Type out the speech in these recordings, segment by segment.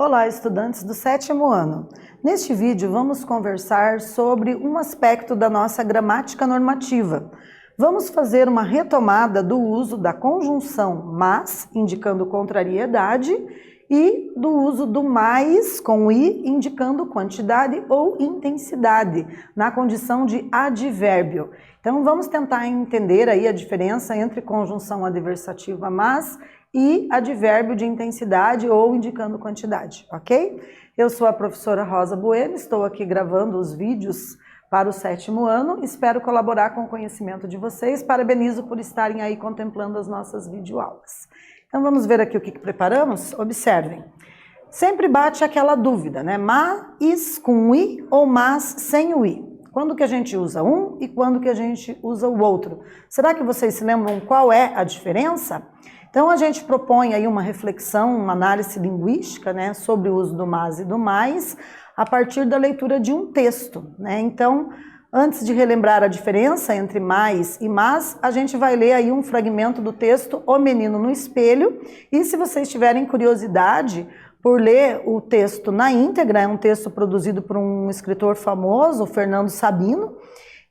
Olá, estudantes do 7º ano. Neste vídeo vamos conversar sobre um aspecto da nossa gramática normativa. Vamos fazer uma retomada do uso da conjunção mas, indicando contrariedade, e do uso do mais com i, indicando quantidade ou intensidade, na condição de advérbio. Então vamos tentar entender aí a diferença entre conjunção adversativa mas e advérbio de intensidade ou indicando quantidade, ok? Eu sou a professora Rosa Bueno, estou aqui gravando os vídeos para o 7º ano, espero colaborar com o conhecimento de vocês, parabenizo por estarem aí contemplando as nossas videoaulas. Então vamos ver aqui o que preparamos? Observem. Sempre bate aquela dúvida, né? Mas com i ou mas sem o i? Quando que a gente usa um e quando que a gente usa o outro? Será que vocês se lembram qual é a diferença? Então a gente propõe aí uma reflexão, uma análise linguística, né, sobre o uso do mas e do mais, a partir da leitura de um texto, né? Então, antes de relembrar a diferença entre mais e mas, a gente vai ler aí um fragmento do texto O Menino no Espelho, e se vocês tiverem curiosidade por ler o texto na íntegra, é um texto produzido por um escritor famoso, Fernando Sabino,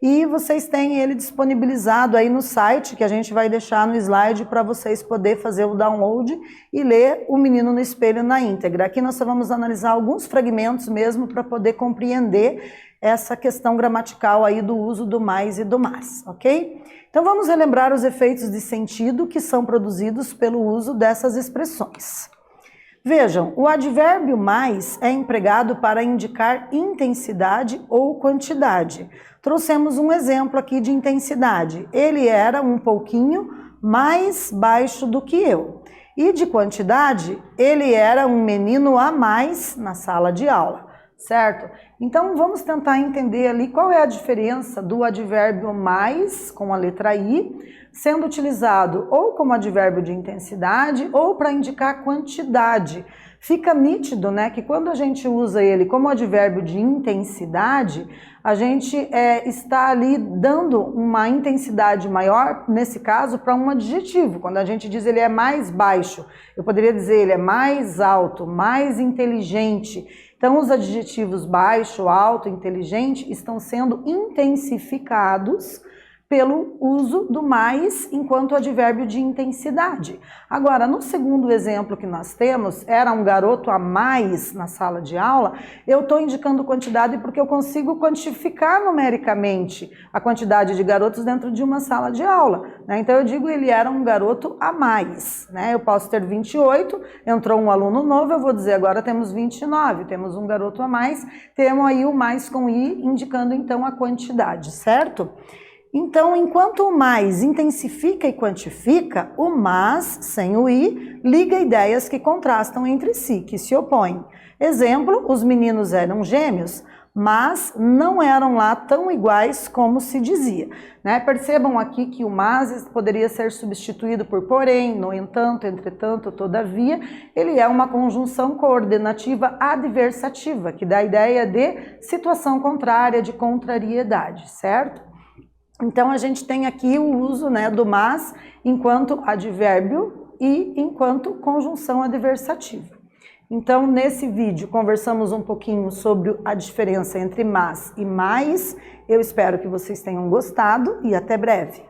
e vocês têm ele disponibilizado aí no site, que a gente vai deixar no slide para vocês poderem fazer o download e ler O Menino no Espelho na íntegra. Aqui nós só vamos analisar alguns fragmentos mesmo para poder compreender essa questão gramatical aí do uso do mais e do mas, ok? Então vamos relembrar os efeitos de sentido que são produzidos pelo uso dessas expressões. Vejam, o advérbio mais é empregado para indicar intensidade ou quantidade. Trouxemos um exemplo aqui de intensidade. Ele era um pouquinho mais baixo do que eu. E de quantidade, ele era um menino a mais na sala de aula, certo? Então vamos tentar entender ali qual é a diferença do advérbio mais, com a letra i, sendo utilizado ou como advérbio de intensidade ou para indicar quantidade. Fica nítido, né, que quando a gente usa ele como advérbio de intensidade, a gente está ali dando uma intensidade maior, nesse caso, para um adjetivo. Quando a gente diz ele é mais baixo, eu poderia dizer ele é mais alto, mais inteligente. Então, os adjetivos baixo, alto, inteligente estão sendo intensificados pelo uso do mais enquanto advérbio de intensidade. Agora, no segundo exemplo que nós temos, era um garoto a mais na sala de aula, eu estou indicando quantidade porque eu consigo quantificar numericamente a quantidade de garotos dentro de uma sala de aula, né? Então eu digo ele era um garoto a mais, né? Eu posso ter 28, entrou um aluno novo, eu vou dizer agora temos 29, temos um garoto a mais, temos aí o mais com i, indicando então a quantidade, certo? Então, enquanto o mais intensifica e quantifica, o mas, sem o i, liga ideias que contrastam entre si, que se opõem. Exemplo, os meninos eram gêmeos, mas não eram lá tão iguais como se dizia, né? Percebam aqui que o mas poderia ser substituído por porém, no entanto, entretanto, todavia. Ele é uma conjunção coordenativa adversativa, que dá a ideia de situação contrária, de contrariedade, certo? Então, a gente tem aqui o uso, né, do mas enquanto advérbio e enquanto conjunção adversativa. Então, nesse vídeo, conversamos um pouquinho sobre a diferença entre mas e mais. Eu espero que vocês tenham gostado e até breve.